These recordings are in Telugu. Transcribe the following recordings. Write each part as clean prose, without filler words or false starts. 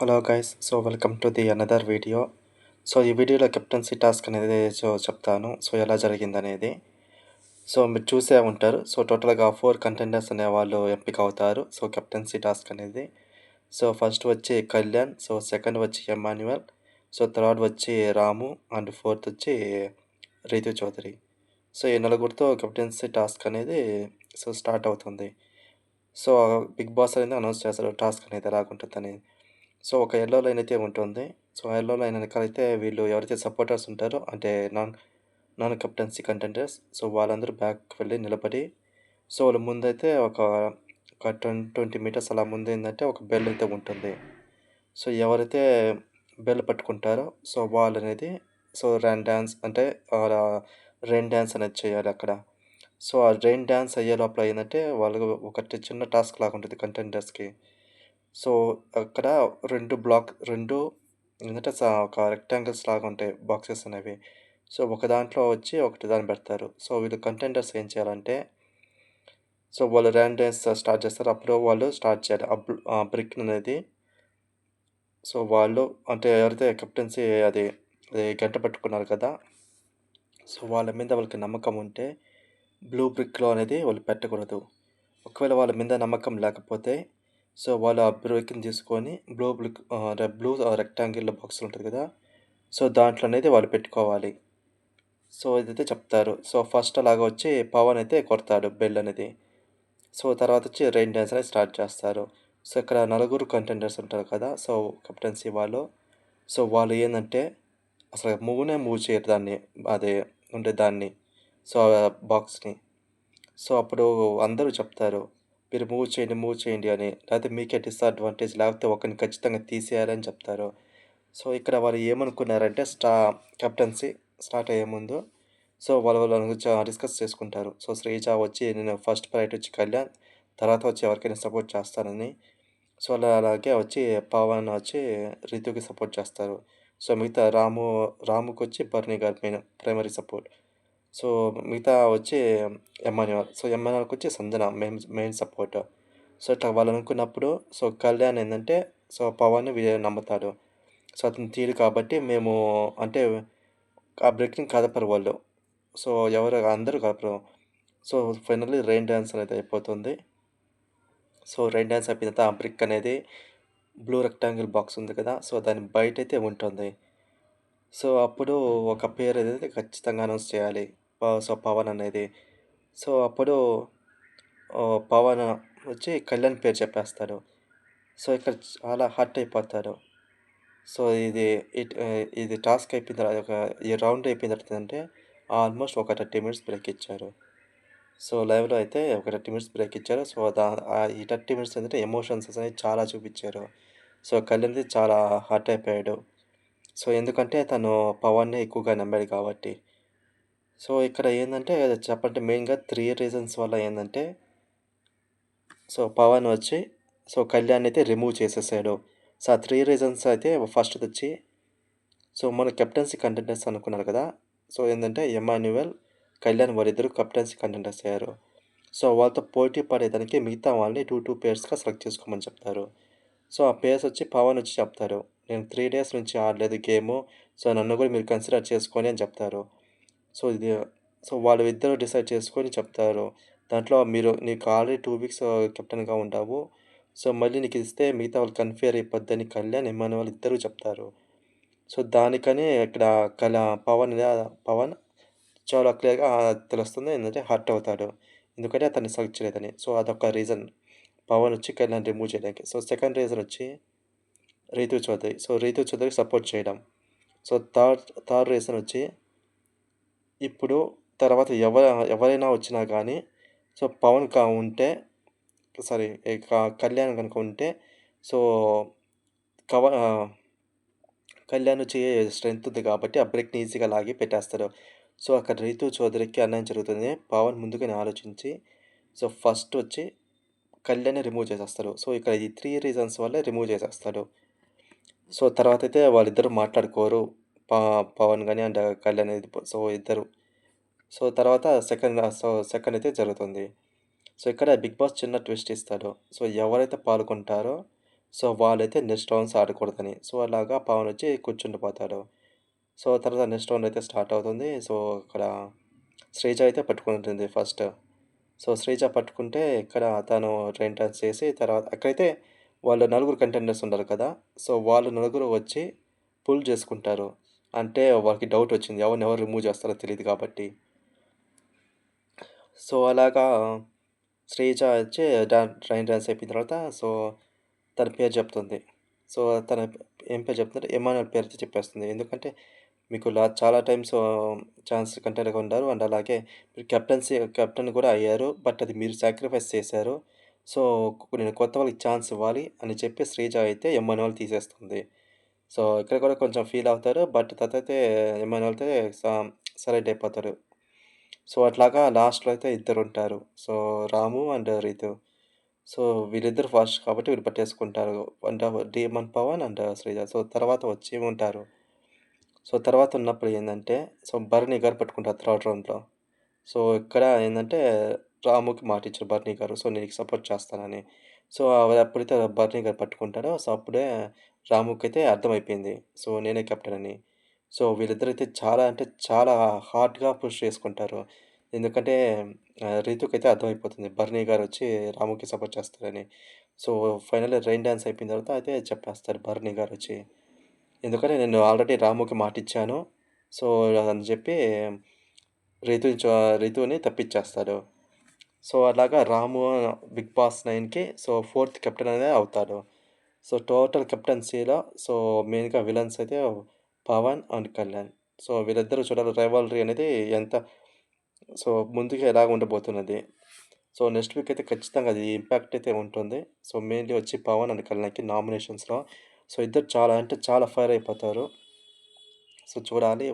Hello guys. Welcome to the another video. ఈ వీడియోలో కెప్టెన్సీ టాస్క్ అనేది చెప్తాను. ఎలా జరిగిందనేది. మీరు చూసే ఉంటారు. టోటల్‌గా 4 కంటెండర్స్ అనేవాళ్ళు ఎంపిక అవుతారు. కెప్టెన్సీ టాస్క్ అనేది. ఫస్ట్ వచ్చి కళ్యాణ్. సెకండ్ వచ్చి ఎమాన్యుయల్. థర్డ్ వచ్చి రాము. అండ్ ఫోర్త్ వచ్చి రితు చౌదరి. ఈ నలుగురితో కెప్టెన్సీ టాస్క్ అనేది స్టార్ట్ అవుతుంది. సో, బిగ్ బాస్ అనేది అనౌన్స్ చేస్తారు టాస్క్ అనేది ఎలాగుంటుందని. ఒక యెల్లో లైన్ అయితే ఉంటుంది. ఆ యెల్లో లైన్ వెనకాలైతే వీళ్ళు ఎవరైతే సపోర్టర్స్ ఉంటారో అంటే నాన్ నాన్ కెప్టెన్సీ కంటెండర్స్ వాళ్ళందరూ బ్యాక్‌కి వెళ్లి నిలబడి వాళ్ళ ముందైతే ఒక 20 మీటర్స్ అలా ముందేందంటే ఒక బెల్ అయితే ఉంటుంది. ఎవరైతే బెల్ పట్టుకుంటారో వాళ్ళనేది రైన్ డాన్స్ అంటే రెయిన్ డాన్స్ అనేది చేయాలి అక్కడ. ఆ రెయిన్ డాన్స్ అయ్యే లోపల ఏందంటే వాళ్ళకి ఒకటి చిన్న టాస్క్ లాగా ఉంటుంది కంటెండర్స్‌కి. సో, అక్కడ 2 ఏందంటే ఒక రెక్టాంగిల్స్ లాగా ఉంటాయి బాక్సెస్ అనేవి. ఒక దాంట్లో వచ్చి ఒకటి దాన్ని పెడతారు. వీళ్ళు కంటెండర్స్ ఏం చేయాలంటే వాళ్ళు ర్యాన్ డాన్స్ స్టార్ట్ చేస్తారు. అప్పుడు వాళ్ళు స్టార్ట్ చేయాలి. బ్రిక్ అనేది వాళ్ళు అంటే ఎవరైతే కెప్టెన్సీ అది గంట పట్టుకున్నారు కదా! వాళ్ళ మీద వాళ్ళకి నమ్మకం ఉంటే బ్లూ బ్రిక్‌లో అనేది వాళ్ళు పెట్టకూడదు. ఒకవేళ వాళ్ళ మీద నమ్మకం లేకపోతే వాళ్ళు ఆ బ్రేక్‌ని తీసుకొని బ్లూ రెక్టాంగిల్ బాక్స్ ఉంటది కదా! దాంట్లో అనేది వాళ్ళు పెట్టుకోవాలి. ఇదైతే చెప్తారు. ఫస్ట్ అలాగా వచ్చి పవన్ అయితే కొడతాడు బెల్ అనేది. తర్వాత వచ్చి రెయిన్ డాన్స్ అనేది స్టార్ట్ చేస్తారు. ఇక్కడ నలుగురు కంటెండర్స్ ఉంటారు కదా! కెప్టెన్సీ వాళ్ళు. వాళ్ళు ఏందంటే అసలు మూవ్ చేయరు దాన్ని. అదే ఉండే దాన్ని. బాక్స్‌ని. అప్పుడు అందరూ చెప్తారు. మీరు మూవ్ చేయండి అని. లేకపోతే మీకే డిసడ్వాంటేజ్ లేకపోతే ఒకరిని ఖచ్చితంగా తీసేయాలని చెప్తారు. ఇక్కడ వాళ్ళు ఏమనుకున్నారంటే కెప్టెన్సీ స్టార్ట్ అయ్యే ముందు వాళ్ళ గురించి డిస్కస్ చేసుకుంటారు. శ్రీజ వచ్చి నేను ఫస్ట్ ప్రయారిటీ వచ్చి కళ్యాణ్. తర్వాత వచ్చి ఎవరికైనా సపోర్ట్ చేస్తానని. అలాగే వచ్చి పవన్ వచ్చి రితుకి సపోర్ట్ చేస్తారు. మిగతా రాముకొచ్చి బర్నీ గారు ప్రైమరీ సపోర్ట్. మిగతా వచ్చి ఎమ్మాన్యుయల్. ఎమ్మాన్యుయల్‌కొచ్చి సంజన మెయిన్ సపోర్ట్. ఇట్లా వాళ్ళు అనుకున్నప్పుడు కళ్యాణ్ ఏందంటే పవన్‌ని నమ్ముతాడు. అతను తీయడు కాబట్టి మేము అంటే ఆ బ్రేక్‌ని కదపరు వాళ్ళు. ఎవరు అందరూ కదపరు. ఫైనల్లీ రెయిన్ డాన్స్ అనేది అయిపోతుంది. రెయిన్ డాన్స్ అయిపోయిన తర్వాత ఆ బ్రిక్ అనేది బ్లూ రెక్టాంగిల్ బాక్స్ ఉంది కదా! దాని బయటైతే ఉంటుంది. అప్పుడు ఒక పేరు అనేది ఖచ్చితంగా అనౌన్స్ చేయాలి. పవన్ అనేది. అప్పుడు పవన్ వచ్చి కళ్యాణ్ పేరు చెప్పేస్తాడు. ఇక్కడ చాలా హర్ట్ అయిపోతారు. ఇది ఇది టాస్క్ అయిపోయిన తర్వాత ఈ రౌండ్ అయిపోయిన తర్వాత అంటే ఆల్మోస్ట్ ఒక 30 మినిట్స్ బ్రేక్ ఇచ్చారు. లైవ్‌లో అయితే ఒక 30 మినిట్స్ బ్రేక్ ఇచ్చారు. ఈ 30 మినిట్స్ ఏంటంటే ఎమోషన్స్ అనేవి చాలా చూపిచ్చారు. కళ్యాణ్‌ది చాలా హర్ట్ అయిపోయాడు. ఎందుకంటే తను పవన్‌ని ఎక్కువగా నమ్మాడు కాబట్టి. ఇక్కడ ఏందంటే చెప్పంటే మెయిన్‌గా 3 రీజన్స్ వల్ల ఏందంటే పవన్ వచ్చి కళ్యాణ్‌ని అయితే రిమూవ్ చేసేసాడు. ఆ 3 రీజన్స్ అయితే ఫస్ట్‌దొచ్చి మన కెప్టెన్సీ కంటెండర్స్ అనుకున్నారు కదా! ఏందంటే ఎమాన్యుయల్, కళ్యాణ్ వాళ్ళిద్దరూ కెప్టెన్సీ కంటెండర్స్ అయ్యారు. వాళ్ళతో పోటీ పడేదానికి మిగతా వాళ్ళని 2 పేర్స్‌గా సెలెక్ట్ చేసుకోమని చెప్తారు. ఆ పేర్స్ వచ్చి పవన్ వచ్చి చెప్తారు. నేను 3 డేస్ నుంచి ఆడలేదు గేము. నన్ను కూడా మీరు కన్సిడర్ చేసుకోండి అని చెప్తారు. ఇది వాళ్ళు ఇద్దరు డిసైడ్ చేసుకొని చెప్తారు. దాంట్లో నీకు ఆల్రెడీ 2 వీక్స్ కెప్టెన్‌గా ఉండావు. మళ్ళీ నీకు ఇస్తే మిగతా వాళ్ళకి అన్‌ఫెయిర్ అయిపోద్దని కళ్యాణ్, ఎమాన్యుయల్ ఇద్దరూ చెప్తారు. దానికని ఇక్కడ పవన్ చాలా క్లియర్‌గా తెలుస్తుంది. ఏందంటే హర్ట్ అవుతాడు. ఎందుకంటే అతన్ని సెలెక్ట్ చేయలేదని. అదొక రీజన్. పవన్ వచ్చి కళ్యాణ్ రిమూవ్ చేయడానికి. సెకండ్ రీజన్ వచ్చి రితు చౌదరి. రితు చౌదరికి సపోర్ట్ చేయడం. థర్డ్ రీజన్ వచ్చి ఇప్పుడు తర్వాత ఎవరైనా వచ్చినా గానీ పవన్ ఉంటే సారీ కళ్యాణ్ గనుక ఉంటే సో, కవ ఆహ్, కళ్యాణ్ స్ట్రెంత్ ఉంది కాబట్టి ఆ బ్రేక్‌ని ఈజీగా లాగి పెట్టేస్తాడు. అక్కడ రితు చౌదరికి అన్యాయం జరుగుతుంది. పవన్ ముందుగానే ఆలోచించి ఫస్ట్ వచ్చి కళ్యాణ్‌ని రిమూవ్ చేసేస్తాడు. ఇక్కడ ఈ 3 రీజన్స్ వల్ల రిమూవ్ చేసేస్తాడు. తర్వాతైతే వాళ్ళిద్దరూ మాట్లాడుకోరు. ప పవన్ గాని అండ్ కళ్యాణ్ అనేది ఇద్దరు. తర్వాత సెకండ్ అయితే జరుగుతుంది. ఇక్కడ బిగ్ బాస్ చిన్న ట్విస్ట్ ఇస్తాడు. ఎవరైతే పాల్గొంటారో సో, వాళ్ళైతే నెక్స్ట్ రౌండ్స్ ఆడకూడదని. సో, అలాగా పవన్ వచ్చి కూర్చుండిపోతాడు. సో, తర్వాత నెక్స్ట్ రౌండ్ అయితే స్టార్ట్ అవుతుంది. సో, అక్కడ శ్రీజ అయితే పట్టుకుంటుంది ఫస్ట్. సో, శ్రీజ పట్టుకుంటే ఇక్కడ తను రైన్ డాన్స్ చేసి తర్వాత అక్కడైతే వాళ్ళు నలుగురు కంటెండర్స్ ఉన్నారు కదా! సో, వాళ్ళు నలుగురు వచ్చి పుల్ చేసుకుంటారు. అంటే వాళ్ళకి డౌట్ వచ్చింది. ఎవరినెవరు రిమూవ్ చేస్తారో తెలీదు కాబట్టి. సో, అలాగా శ్రీజ వచ్చి రైన్ డాన్స్ అయిపోయిన తర్వాత సో, తన పేరు చెప్తుంది. సో, తన ఏం పేరు చెప్తుందంటే ఎమాన్యుల్ పేరైతే చెప్పేస్తుంది. ఎందుకంటే మీకు చాలా టైమ్స్ ఛాన్స్ కంటెంట్‌గా ఉన్నారు. అండ్ అలాగే మీరు కెప్టెన్ కూడా అయ్యారు. బట్ అది మీరు సాక్రిఫైస్ చేశారు. సో, నేను కొత్త వాళ్ళకి ఛాన్స్ ఇవ్వాలి అని చెప్పి శ్రీజ అయితే ఎమ్మాన్యుల్ తీసేస్తుంది. సో, ఇక్కడ కూడా కొంచెం ఫీల్ అవుతారు. బట్ తర్వాత అయితే ఎమ్మాన్యుల్ అయితే సైలెంట్ అయిపోతారు. సో, అట్లాగా లాస్ట్‌లో అయితే ఇద్దరుంటారు. So, Ramu and Ritu. So, వీళ్ళిద్దరు ఫస్ట్ కాబట్టి వీళ్ళు పట్టేసుకుంటారు. అంటే demon Pavan and Sreeja. So, తర్వాత వచ్చి ఉంటారు. సో, తర్వాత ఉన్నప్పుడు ఏందంటే, సో, భరణి గారు పట్టుకుంటారు థర్డ్ రౌండ్‌లో. సో, ఇక్కడ ఏందంటే, రాముకి మాటిచ్చారు భరణి గారు. సో, నేను నీకు సపోర్ట్ చేస్తానని. సో, ఎప్పుడైతే భరణి గారు పట్టుకుంటాడో, సో, అప్పుడే రాముకైతే అర్థమైపోయింది. సో, నేనే కెప్టెన్ అని. సో, వీళ్ళిద్దరైతే చాలా అంటే చాలా హార్డ్‌గా పుష్ చేసుకుంటారు. ఎందుకంటే రితుకైతే అర్థమైపోతుంది. భరణి గారొచ్చి రాముకి సపోర్ట్ చేస్తారని. సో, ఫైనల్‌గా రైన్ డాన్స్ అయిపోయిన తర్వాత అయితే చెప్పేస్తారు భరణి గారొచ్చి. ఎందుకంటే నేను ఆల్రెడీ రాముకి మాటిచ్చాను. సో, అని చెప్పి రితుని రితుని తప్పిచ్చేస్తాడు. సో, అలాగా రాము బిగ్ బాస్ 9కి సో, ఫోర్త్ కెప్టెన్ అనేది అవుతాడు. సో, టోటల్ కెప్టెన్సీలో సో, మెయిన్‌గా విలన్స్ అయితే పవన్ అండ్ కళ్యాణ్. సో, వీళ్ళిద్దరూ చూడాలి రైవల్రీ అనేది ఎంత సో, ముందుకు ఎలాగ ఉండబోతున్నది. సో, నెక్స్ట్ వీక్ అయితే ఖచ్చితంగా అది ఇంపాక్ట్ అయితే ఉంటుంది. సో, మెయిన్‌లీ వచ్చి పవన్ అండ్ కళ్యాణ్‌కి నామినేషన్స్‌లో సో, ఇద్దరు చాలా అంటే చాలా ఫైర్ అయిపోతారు. సో, చూడాలి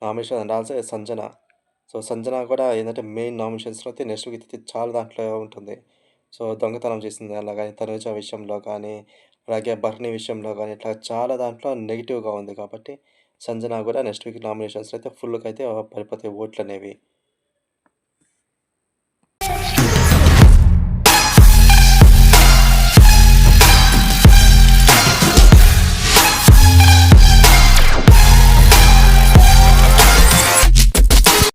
nomination and also Sanjana. So, Sanjana కూడా ఏందంటే మెయిన్ నామినేషన్స్‌లో అయితే నెక్స్ట్ వీక్ అయితే చాలా దాంట్లో ఉంటుంది. సో, దొంగతనం చేసింది అలాగా తనుజ విషయంలో కానీ, అలాగే భరణి విషయంలో గానీ, ఇట్లా చాలా దాంట్లో నెగెటివ్‌గా ఉంది కాబట్టి, సంజన కూడా నెక్స్ట్ వీక్ నామినేషన్స్‌లో అయితే ఫుల్‌గా అయితే పడిపోతాయి ఓట్లనేవి.